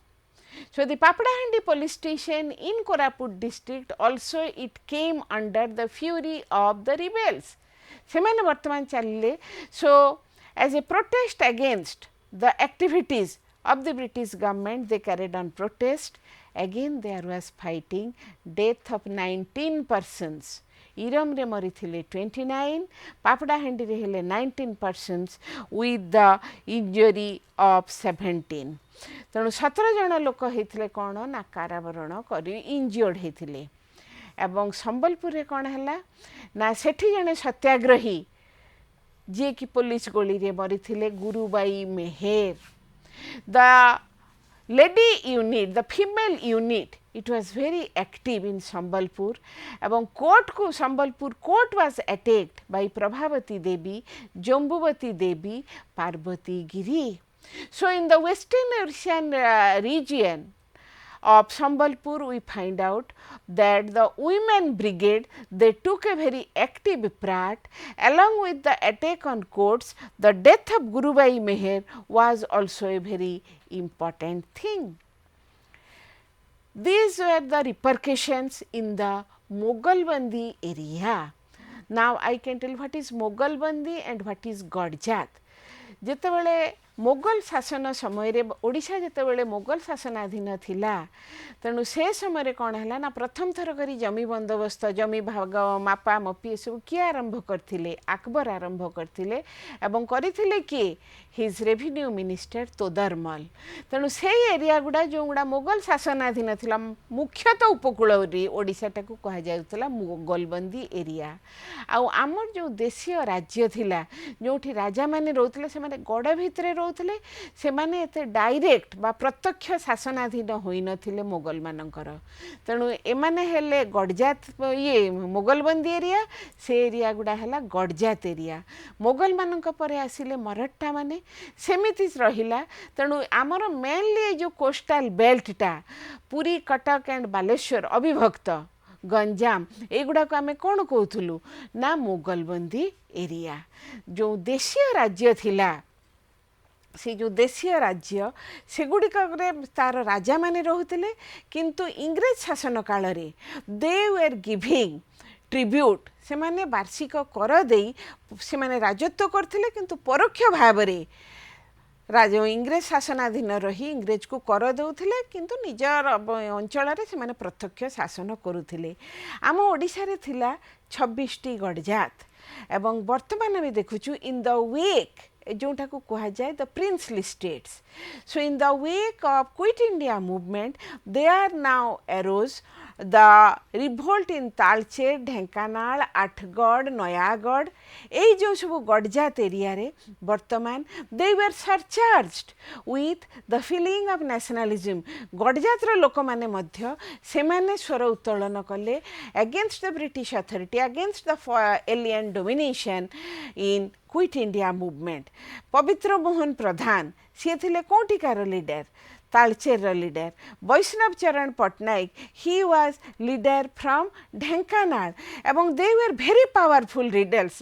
So the Papadahandi police station in Koraput district also it came under the fury of the rebels. ସେମାନେ ବର୍ତ୍ତମାନ ଚାଲିଲେ। So as a protest against the activities of the British government, they carried on protest. Again there was fighting, death of 19 persons. Iram re मरीथिले 29, Papadahandi रे हेले 19 persons with the injury of 17. तेणु 17 जन लोक होते कौन ना कारावरण कर इंजर्ड होते। एवं संबलपुर रे कौन है ना सेठी जने सत्याग्रही जे कि पुलिस गोली रे मरीथिले गुरुबाई मेहेर। The lady unit, the female unit, it was very active in Sambalpur. एवं कोर्ट को Sambalpur court was attacked by Prabhavati Devi, Jambuvati Devi, Parvati Giri. So in the western Asian region of Sambalpur, we find out that the women brigade, they took a very active part. Along with the attack on courts, the death of Gurubai Meher was also a very important thing. These were the repercussions in the Moghalbandi area. Now I can tell what is Moghalbandi and what is Gadjat. जेतेबेले मोगल शासन समय ओडिशा जेतेबेले मोगल शासनाधीन थिला, तेणु से समय कौन है ना प्रथम थर करी जमी बंदोबस्त, जमी भाग मापा मपी सब किए आरंभ करथिले, अकबर आरंभ करथिले एवं करथिले कि हिज रेभिन्यू मिनिस्टर तोदरमल। तेणु से एरिया गुड़ा जो गुड़ा मोगल शासनाधीन थिला, मुख्यतः उपकूल ओडिशाटा को कहा जाउतला मोगलबंदी एरिया। आउ आमर जो देशीय राज्य थिला, जोठी राजा माने रहउतले, से माने गड़ भितरे रहउतले, से माने एते डायरेक्ट बा प्रत्यक्ष शासनाधीन होई नथिले मोगल मानकर। तेणु एमाने हेले गडजात ये मोगलबंदी एरिया, से एरिया गुड़ा हैला गडजात एरिया। मोगल मानक परे आसिले मराठा माने, सेमिति रहिला। तेणु आमर मेनली जो कोस्टाल बेल्टटा पुरी, कटक एंड बालेश्वर अविभक्त, गंजाम, एगुड़ा को आमे कौन कहूलु ना मोगलबंदी एरिया। जो देशीय राज्य थिला, से जो देशीय राज्य सेगुड़िक तार राजा माने रहउतले, किंतु इंग्रेज शासन काल रे दे वर गिविंग ट्रिब्यूट, से माने वार्षिक कर देई से माने राजत्व करथिले, किंतु परोक्ष भाव रे राजा इंग्रेज शासनाधीन रही इंग्रेज को कर देउथिले, किंतु निजर अंचल रे से माने प्रत्यक्ष शासन करुथिले। आम ओडिशा रे थिला 26 टी गडजात एवं वर्तमान में देखुछु इन द वेक जोटा को कहा जाए the princely states. So in the wake of quit India movement they are now arose the revolt in Talcher, Dhenkanal, Athagarh, Nayagarh, यही जो सब गडजात एरिया रे वर्तमान they were surcharged with the feeling of nationalism. गडजातर लोक माने मध्य से माने स्वर उत्तोलन कले against the British authority, against the alien domination in quit India movement. Pabitra Mohan Pradhan सी थिले कोटिकार leader, Talcher leader. Baishnab Charan Pattnaik he was leader from Dhenkanal एवं they were very powerful leaders.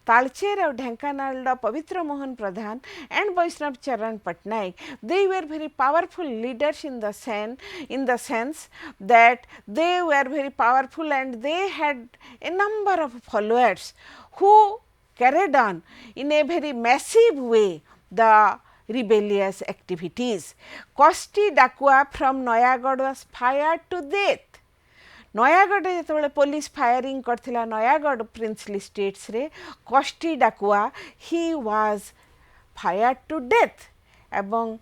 Talcher और Dhenkanal Pabitra Mohan Pradhan and Baishnab Charan Pattnaik they were very powerful leaders in the sense that they were very powerful and they had a number of followers who carried on in a very massive way the rebellious activities. Kosti Dakua from Noyagad was fired to death. Nayagarh जो police firing करथिला Nayagarh princely states रे, Koshti Dakua he was fired to death. एवं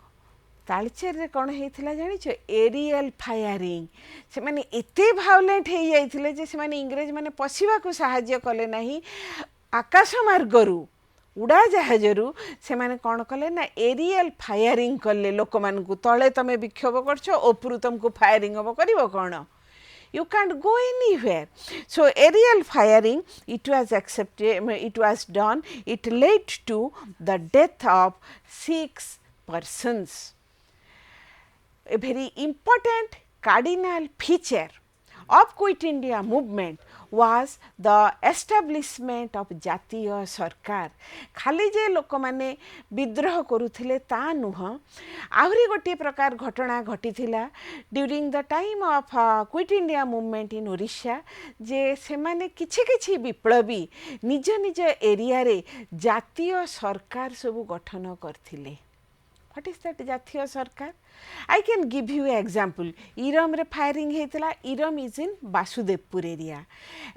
तालचेर रे कौन होता जानिछ aerial firing, से माने एते भायोलेंट हो जाइथिले जे से माने इंग्रेज माने पशिबा को सहाय्य कले नाही। आकाश मार्गरू उड़ा जहाजरू से माने कौन कले ना एरियल फायरिंग कले लोक मानकु, तले तमे विक्षोभ करछो ओपरु तुमको फायरिंग हबो करिवो कौन, you can't go anywhere. So aerial firing, it was accepted, it was done, it led to the death of 6 persons. A very important cardinal feature of Quit India movement was the establishment of ଜାତୀୟ ସରକାର। ଖାଲି ଯେ ଲୋକମାନେ ବିଦ୍ରୋହ କରୁଥିଲେ ତା ନୁହଁ, ଆହୁରି ଗୋଟିଏ ପ୍ରକାର ଘଟଣା ଘଟିଥିଲା during the time of quit India movement in Odisha, ଯେ ସେମାନେ କିଛି କିଛି ବିପ୍ଳବୀ ନିଜ ନିଜ ଏରିଆରେ ଜାତୀୟ ସରକାର ସବୁ ଗଠନ କରିଥିଲେ। What is that ଜାତୀୟ ସରକାର? I can give you an example. ଇରମରେ ଫାୟାରିଂ ହେଇଥିଲା। Eram is in Basudevpur area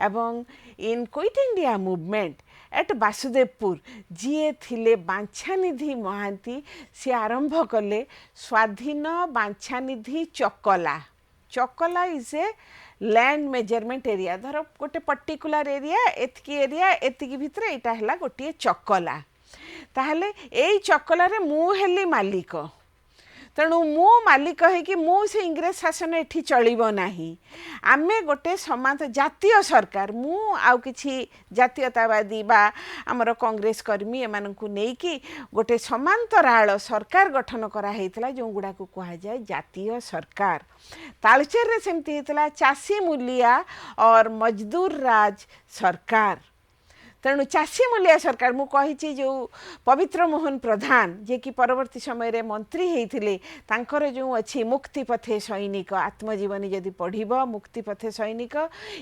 ଏବଂ in quit India movement at Basudevpur ଯିଏ ଥିଲେ ବାଞ୍ଛାନିଧି ମହାନ୍ତି, ସେ ଆରମ୍ଭ କଲେ ସ୍ୱାଧୀନ Banchhanidhi Chakla. Chakla is a land measurement area. ଧର ଗୋଟେ ପର୍ଟିକୁଲାର ଏରିଆ ଏତିକି ଭିତରେ ଏଇଟା ହେଲା ଗୋଟିଏ ଚକଲା। ତାହେଲେ ଏଇ ଚକଲାରେ ମୁଁ ହେଲି ମାଲିକ, ତେଣୁ ମୁଁ ମାଲିକ ହେଇକି ମୁଁ ସେ ଇଂରେଜ ଶାସନ ଏଠି ଚଳିବ ନାହିଁ। ଆମେ ଗୋଟେ ସମାଜ ଜାତୀୟ ସରକାର, ମୁଁ ଆଉ କିଛି ଜାତୀୟତାବାଦୀ ବା ଆମର କଂଗ୍ରେସ କର୍ମୀ ଏମାନଙ୍କୁ ନେଇକି ଗୋଟେ ସମାନ୍ତରାଳ ସରକାର ଗଠନ କରାହେଇଥିଲା, ଯେଉଁଗୁଡ଼ାକୁ କୁହାଯାଏ ଜାତୀୟ ସରକାର। ତାଳଚେରରେ ସେମିତି ହେଇଥିଲା ଚାଷୀ ମୂଲିଆ ଅର୍ ମଜଦୁର ରାଜ ସରକାର। ତେଣୁ ଚାଷୀ ମୂଲିଆ ସରକାର, ମୁଁ କହିଛି ଯେଉଁ ପବିତ୍ର ମୋହନ ପ୍ରଧାନ ଯିଏକି ପରବର୍ତ୍ତୀ ସମୟରେ ମନ୍ତ୍ରୀ ହେଇଥିଲେ, ତାଙ୍କର ଯେଉଁ ଅଛି ମୁକ୍ତି ପଥେ ସୈନିକ, ଆତ୍ମଜୀବନୀ ଯଦି ପଢ଼ିବ ମୁକ୍ତି ପଥେ ସୈନିକ,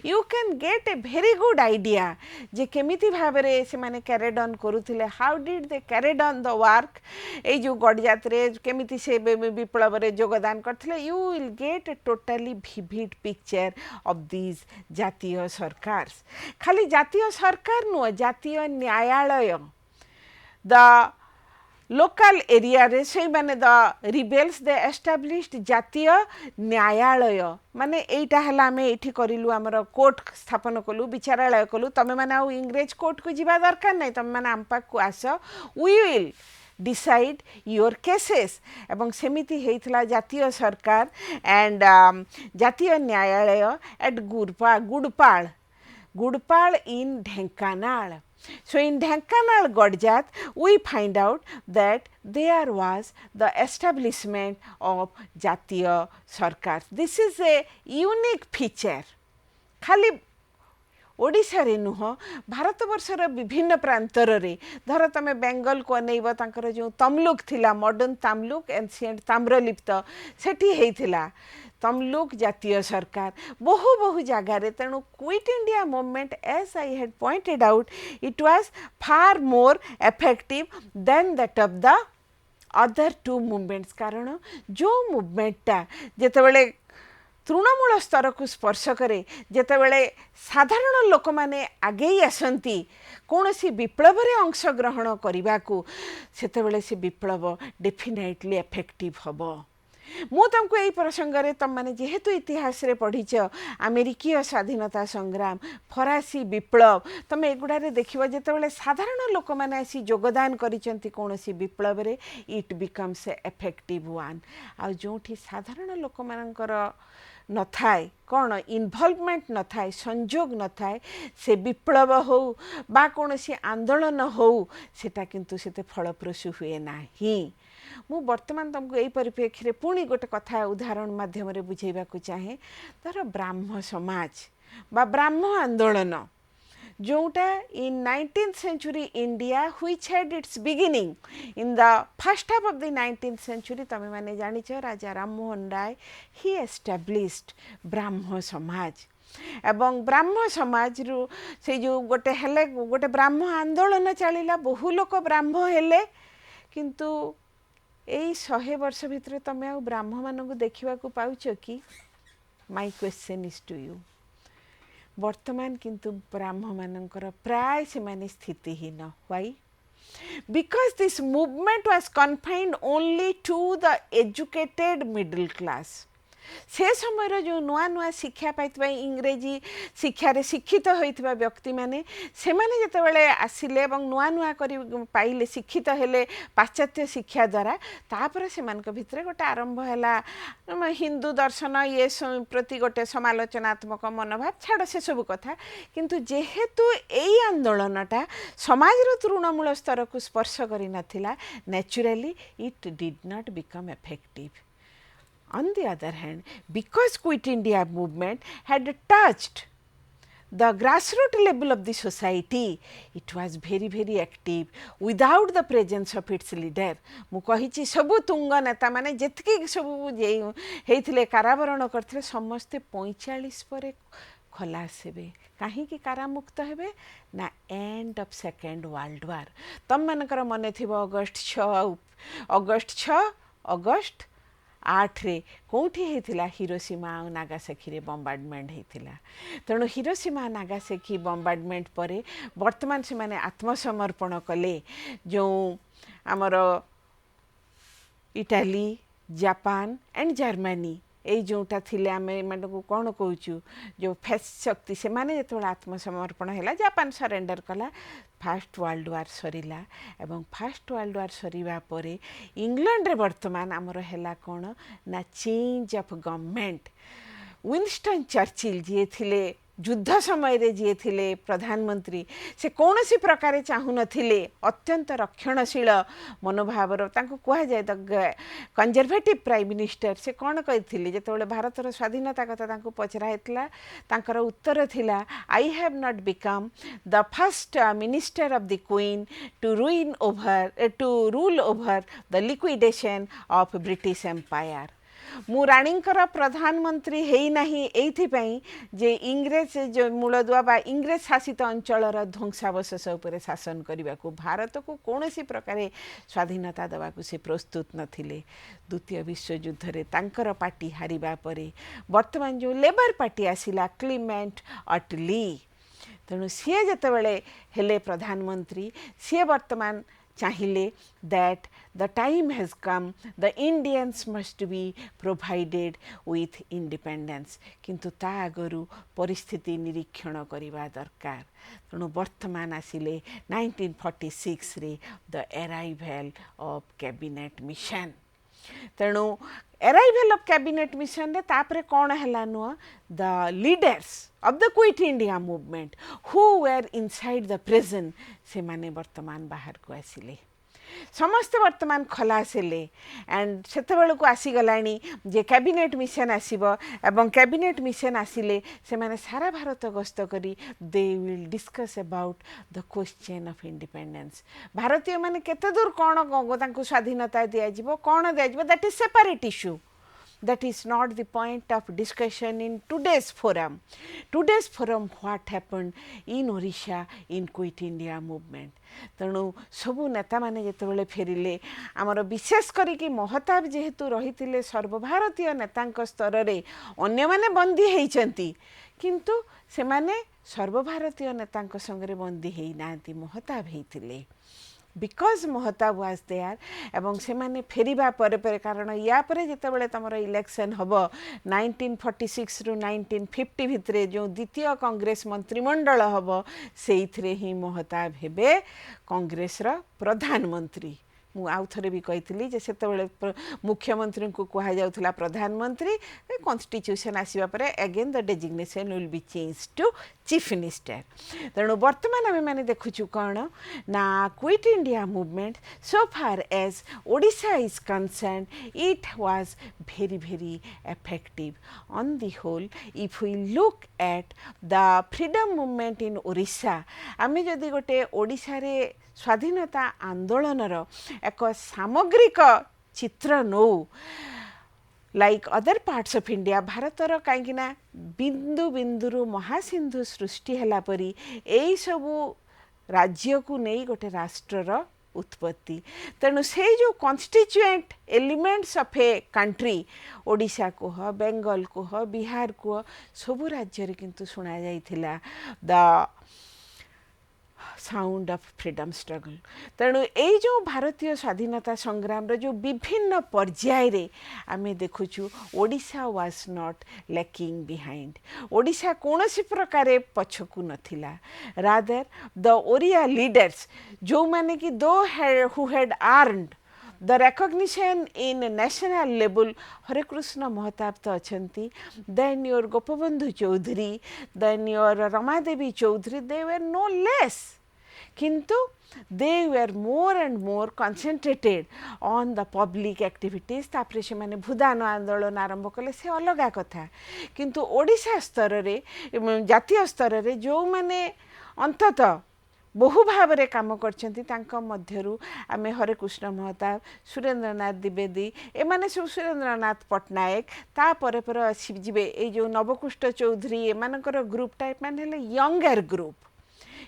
you can get a very good idea ଯେ କେମିତି ଭାବରେ ସେମାନେ କ୍ୟାରିଡ୍ ଅନ୍ କରୁଥିଲେ, how did they carried on the work. ଏଇ ଯେଉଁ ଗଡ଼ଜାତରେ କେମିତି ସେ ବିପ୍ଳବରେ ଯୋଗଦାନ କରିଥିଲେ, you will get a totally vivid picture of these ଜାତୀୟ ସରକାର। ଖାଲି ଜାତୀୟ ସରକାର ନୁହଁ, ଜାତୀୟ ନ୍ୟାୟାଳୟ, ଦ ଲୋକାଲ ଏରିଆରେ ସେଇମାନେ ଦ ରିବେଲ୍ସ ଦେ ଏଷ୍ଟାବ୍ଲିଶ୍ଡ ଜାତୀୟ ନ୍ୟାୟାଳୟ। ମାନେ ଏଇଟା ହେଲା ଆମେ ଏଇଠି କରିଲୁ, ଆମର କୋର୍ଟ ସ୍ଥାପନ କଲୁ, ବିଚାରାଳୟ କଲୁ, ତମେମାନେ ଆଉ ଇଂରେଜ କୋର୍ଟକୁ ଯିବା ଦରକାର ନାହିଁ, ତମେମାନେ ଆମ ପାଖକୁ ଆସ, we will decide your cases. ଏବଂ ସେମିତି ହେଇଥିଲା ଜାତୀୟ ସରକାର ଆଣ୍ଡ ଜାତୀୟ ନ୍ୟାୟାଳୟ at ଗୁଡ଼ପାଳ in Dhenkanal. So in Dhenkanal Gadjat, we find out that there was the establishment of Jatiya Sarkar. This is a unique feature. ଖାଲି ଓଡ଼ିଶାରେ ନୁହଁ, ଭାରତବର୍ଷର ବିଭିନ୍ନ ପ୍ରାନ୍ତରରେ, ଧର ତମେ ବେଙ୍ଗଲକୁ ଅନେଇବ, ତାଙ୍କର ଯେଉଁ ତମଲୁକ ଥିଲା, ମଡର୍ଣ୍ଣ ତାମଲୁକ, ଏନ୍ସିଏଣ୍ଟ ତାମ୍ରଲିପ୍ତ, ସେଠି ହେଇଥିଲା ତମଲୁକ ଜାତୀୟ ସରକାର ବହୁ ଜାଗାରେ। ତେଣୁ quit India movement, as I had pointed out, it was far more effective than that of the other two movements. କାରଣ ଯେଉଁ ମୁଭମେଣ୍ଟଟା ଯେତେବେଳେ ତୃଣମୂଳ ସ୍ତରକୁ ସ୍ପର୍ଶ କରେ, ଯେତେବେଳେ ସାଧାରଣ ଲୋକମାନେ ଆଗେଇ ଆସନ୍ତି କୌଣସି ବିପ୍ଳବରେ ଅଂଶଗ୍ରହଣ କରିବାକୁ, ସେତେବେଳେ ସେ ବିପ୍ଳବ ଡେଫିନେଟଲି ଏଫେକ୍ଟିଭ୍ ହେବ। ମୁଁ ତୁମକୁ ଏଇ ପ୍ରସଙ୍ଗରେ, ତୁମମାନେ ଯେହେତୁ ଇତିହାସରେ ପଢ଼ିଛ, ଆମେରିକୀୟ ସ୍ୱାଧୀନତା ସଂଗ୍ରାମ, ଫରାସୀ ବିପ୍ଳବ, ତୁମେ ଏଗୁଡ଼ାରେ ଦେଖିବ ଯେତେବେଳେ ସାଧାରଣ ଲୋକମାନେ ଆସି ଯୋଗଦାନ କରିଛନ୍ତି କୌଣସି ବିପ୍ଳବରେ, ଇଟ୍ ବିକମ୍ସ ଏ ଏଫେକ୍ଟିଭ୍ ୱାନ୍। ଆଉ ଯେଉଁଠି ସାଧାରଣ ଲୋକମାନଙ୍କର ନଥାଏ, କ'ଣ ଇନଭଲ୍ଭମେଣ୍ଟ ନଥାଏ, ସଂଯୋଗ ନଥାଏ, ସେ ବିପ୍ଳବ ହେଉ ବା କୌଣସି ଆନ୍ଦୋଳନ ହେଉ, ସେଟା କିନ୍ତୁ ସେତେ ଫଳପ୍ରସୂ ହୁଏ ନାହିଁ। ମୁଁ ବର୍ତ୍ତମାନ ତୁମକୁ ଏଇ ପରିପ୍ରେକ୍ଷୀରେ ପୁଣି ଗୋଟେ କଥା ଉଦାହରଣ ମାଧ୍ୟମରେ ବୁଝେଇବାକୁ ଚାହେଁ। ଧର ବ୍ରାହ୍ମ ସମାଜ ବା ବ୍ରାହ୍ମ ଆନ୍ଦୋଳନ, ଯେଉଁଟା in 19th century India which had its beginning in the first half of the 19th century, ତମେ ମାନେ ଜାଣିଛ ରାଜା ରାମମୋହନ ରାୟ, he established ବ୍ରାହ୍ମ ସମାଜ। ଏବଂ ବ୍ରାହ୍ମ ସମାଜରୁ ସେ ଯେଉଁ ଗୋଟେ ହେଲେ, ଗୋଟେ ବ୍ରାହ୍ମ ଆନ୍ଦୋଳନ ଚାଲିଲା, ବହୁ ଲୋକ ବ୍ରାହ୍ମ ହେଲେ, କିନ୍ତୁ ଏଇ 100 ବର୍ଷ ଭିତରେ ତମେ ଆଉ ବ୍ରାହ୍ମମାନଙ୍କୁ ଦେଖିବାକୁ ପାଉଛ କି? ମାଇ କ୍ୱେଶ୍ଚନ୍ ଇଜ୍ ଟୁ ୟୁ। ବର୍ତ୍ତମାନ କିନ୍ତୁ ବ୍ରାହ୍ମମାନଙ୍କର ପ୍ରାୟ ସେମାନେ ସ୍ଥିତିହୀନ। Why? Because this movement was confined only to the educated middle class. ସେ ସମୟର ଯେଉଁ ନୂଆ ନୂଆ ଶିକ୍ଷା ପାଇଥିବା, ଇଂରେଜୀ ଶିକ୍ଷାରେ ଶିକ୍ଷିତ ହୋଇଥିବା ବ୍ୟକ୍ତିମାନେ, ସେମାନେ ଯେତେବେଳେ ଆସିଲେ ଏବଂ ନୂଆ ନୂଆ କରି ପାଇଲେ, ଶିକ୍ଷିତ ହେଲେ ପାଶ୍ଚାତ୍ୟ ଶିକ୍ଷା ଦ୍ୱାରା, ତାପରେ ସେମାନଙ୍କ ଭିତରେ ଗୋଟେ ଆରମ୍ଭ ହେଲା ହିନ୍ଦୁ ଦର୍ଶନ ଇଏ ପ୍ରତି ଗୋଟେ ସମାଲୋଚନାତ୍ମକ ମନୋଭାବ, ଛାଡ଼ ସେସବୁ କଥା। କିନ୍ତୁ ଯେହେତୁ ଏଇ ଆନ୍ଦୋଳନଟା ସମାଜର ତୃଣମୂଳ ସ୍ତରକୁ ସ୍ପର୍ଶ କରିନଥିଲା, naturally it did not become effective. On the other hand, because Quit India movement had touched the grassroots level of the society, it was very very active without the presence of its leader. मु कहिछि सबु तुंग नेता माने जेतकी सबु जे हेइथिले कारावरण करथिले समस्ते 45 परे खलास हेबे कहीं कारामुक्त हेबे ना end of second world war. तम मानकर मन थिबो अगस्ट 6 अगस्ट 8 रे कौटी होता हिरोशिमा और नागासाकी रे बम्बार्डमेंट होता. तेणु हिरोशिमा नागासाकी बम्बार्डमेंट पर वर्तमान से माने आत्मसमर्पण कले जो आमर इटाली जापान एंड जर्मनी यही जोटा थिले आमे मानक कौन कहूँ जो फैस शक्ति से माने जो आत्मसमर्पण है जापान सरेंडर कला. फास्ट वर्ल्ड वार सरीला एवं फास्ट वर्ल्ड वार सरीबा परे इंग्लैंड रे वर्तमान आमर है कौन ना change of government. Winston Churchill जी थिले युद्ध समय रे जी थिले प्रधानमंत्री से कौन सी प्रकार चाहू नथिले अत्यंत रक्षणशील मनोभावर तांको कहा जाए द कंजर्वेटिव प्राइम मिनिस्टर. से कौन कही जो भारतर स्वाधीनता कथा तांको पचरा हेतला तांकर उत्तर थिला I have not become the first minister of the queen to rule over the liquidation of British empire. मु राणींकर प्रधानमंत्री हेई नाही एइथिपई जे इंग्रेज जो मूलदुआ बा इंग्रेज शासित अंचलर ध्वंसावशेष उपर शासन करने को भारत को कौन सी प्रकार स्वाधीनता देवा से प्रस्तुत नथिले. द्वितीय विश्वयुद्ध रे तांकर पार्टी हारिबा परे वर्तमान जो लेबर पार्टी आसिला क्लीमेंट अटली. तेणु सी जेतेबेले हेले प्रधानमंत्री सी वर्तमान चाहिए that the time has come the Indians must be provided with independence. किंतु ता आगरू परिस्थिति निरीक्षण करिबा दरकार. तेणु वर्तमान आसिले 1946 रे the arrival of cabinet mission. तेणु arrival of cabinet mission रे तापरे कौन हैला नुआ the leaders of the quit India movement who were inside the prison से माने वर्तमान बाहर को आसिले समस्ते वर्तमान खलास हेले. एंड सेते को आसीगलानी जे कैबिनेट मिशन आसीबो एवं कैबिनेट मिशन आसिले से माने सारा भारत गस्त करी they will discuss about the question of independence. भारतीय माने केते दूर कौन तांको स्वाधीनता दिया जिवो कौन दिया जिवो that is separate issue. That is not the point of discussion in today's forum. Today's forum what happened in Orissa in Quit India movement. तेणु सबू नेता माने जेतेबेले फेरिले आमर विशेष करिक महताब जेहेतु रही सर्वभारतीय नेतांक स्तर रे अन्य माने बंदी हेइचंती किंतु से माने सर्वभारतीय नेतांक संगे बंदी हेइ नांती महताब हेइतिले. बिकज महताब वाज देयर एवं से माने फेरिबा परे परे कारण या परे जेतेबेले तमर इलेक्शन हबो 1946 रु 1950 भितरे जो द्वितीय कांग्रेस मंत्रिमंडल हबो सेइथरे ही महताब हेबे कांग्रेस रा प्रधानमंत्री. मु आउ थरे भी कही जे सेतेबेले मुख्यमंत्री को कहा जाउथला प्रधानमंत्री. कॉन्स्टिट्यूशन आसीबा परे again the designation will be change to chief minister. तेणु वर्तमान आम मैंने देखुचु कौन ना quit India movement so far as Odisha is concern it was very very effective. On the whole, if we look at the freedom movement in Orissa, आमे जदि गोटे ओडिशा रे स्वाधीनता आंदोलनर एक सामग्रिक चित्र now like other parts of India भारतर कहीं बिंदु बिंदुरु महासिंधु सृष्टि है परी यही सबू राज्य को नहीं गोटे राष्ट्रर उत्पत्ति. तेणु से जो constituent elements of a country Odisha कह बेंगल कह बिहार कह सबू राज्य रे किंतु सुना जाइथिला the sound of freedom struggle. तेणु यही जो भारतीय स्वाधीनता संग्राम रो जो विभिन्न पर्याय रे आमे देखुछु Odisha was not lacking behind. Odisha कौन सी प्रकार पछकु नथिला. रादर द ओरिया लीडर्स जो माने कि those who had earned the recognition in national level Hare Krishna Mahatab to achanti, then your Gopabandhu Chaudhary, then your Ramadevi Chaudhary, they were no less. किंतु they were more and more concentrated on the public activities तापरे से माने भूदान आंदोलन आरंभ कले से अलगा कथा किंतु ओडिशा स्तर रे जातीय स्तर रे जो माने अंततः बहु भाव रे काम करछंती तांका मध्यरु आमे हरे कृष्ण महताब सुरेंद्रनाथ द्विवेदी ए माने सुरेंद्रनाथ पटनायक ता परे परे जिबे ए जो नवकुष्ठ चौधरी ए मानकर ग्रुप टाइप माने हेले यंगर ग्रुप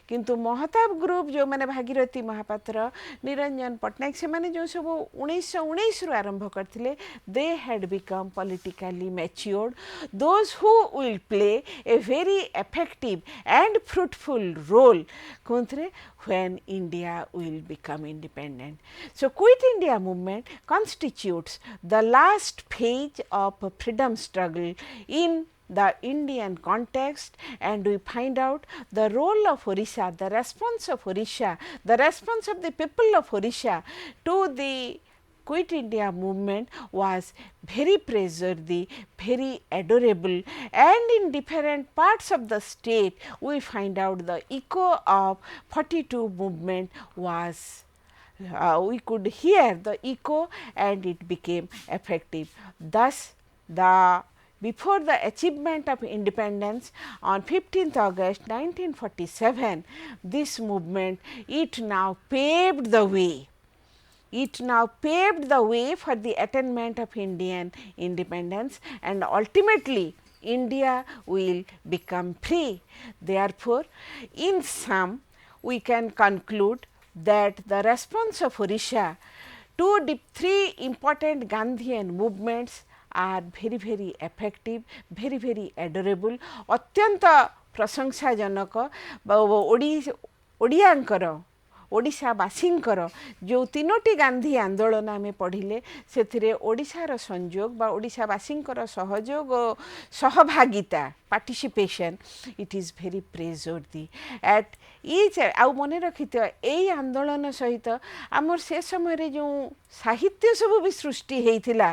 किंतु महताब ग्रुप जो माने भागीरथी महापात्र निरंजन पटनायक से माने जो सब 1919 रु आरंभ करथिले they had become politically matured those who will play a very effective and fruitful role कोंथरे when India will become independent. So Quit India movement constitutes the last phase of freedom struggle in the Indian context, and we find out the role of Orissa, the response of Orissa, the response of the people of Orissa to the Quit India movement was very praiseworthy, very adorable, and in different parts of the state we find out the echo of 42 movement was we could hear the echo and it became effective. Thus, before the achievement of independence on 15th August 1947, this movement it now paved the way. It now paved the way for the attainment of Indian independence and ultimately India will become free. Therefore, in sum we can conclude that the response of Orissa to the three important Gandhian movements are very very effective, very very adorable, अत्यंत प्रशंसाजनक ओडियांकर ओडिशावासींकर जो तीनोटी गांधी आंदोलन आमे पढ़िले से ओडिशार संयोग बा ओडिशावासींकर सहयोग और सहभागिता participation it is very praiseworthy at each आउ मने रखित एई आंदोलन सहित आमर से समय रे जो साहित्य सब भी सृष्टि हेइथिला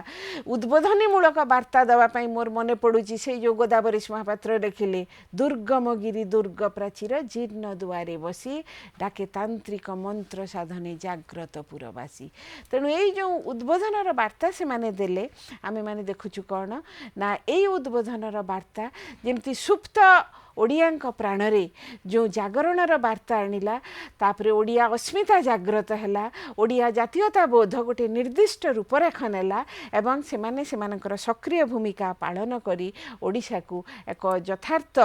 उद्बोधनी मूलक वार्ता दवा पई मोर मने पडुची से जो गोदावरीश महापात्र लिखिले दुर्गम गिरी दुर्ग प्राचीर जीर्ण दुआरे बसी डाके तांत्रिक मंत्र साधने जाग्रत पुरवासी तेणु एई जो उद्बोधनर वार्ता से माने देले आमे माने देखुछु कोन ना एई उद्बोधनर वार्ता जेमती सुप्त ओडियांक प्राणरे जो जागरणर वार्ता आनिला तापरे ओडिया अस्मिता जाग्रत हैला ओडिया जातीयता बोध गोटे निर्दिष्ट रूपरेखा नेला एवं सेमाने सेमानकर सक्रिय भूमिका पालन करी ओडिशा को एक यथार्थ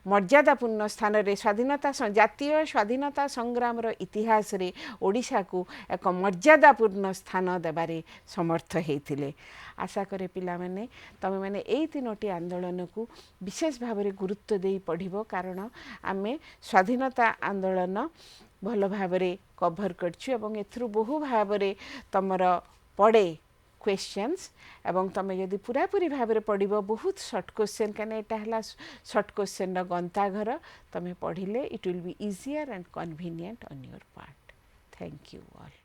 मर्यादापूर्ण स्थान रे स्वाधीनता जातीय स्वाधीनता संग्रामर इतिहास रे ओडिशा को एक मर्यादापूर्ण स्थान देबारे समर्थ हेइथिले आशा करे पिला माने तमे माने एई तीनोटी आंदोलन को विशेष भाव रे गुरुत्व देई पढ़िबो कारण आमे स्वाधीनता आंदोलन भल भाव रे कवर करछु एवं एथरु बहु भाव रे तमर पड़े क्वेश्चंस एवं तमे यदि पूरा पूरी भाव रे पढ़िबो बहुत शॉर्ट क्वेश्चन कने एटा हला शॉर्ट क्वेश्चन र गंता घर तमे पढ़िले it will be easier and convenient on your part thank you all.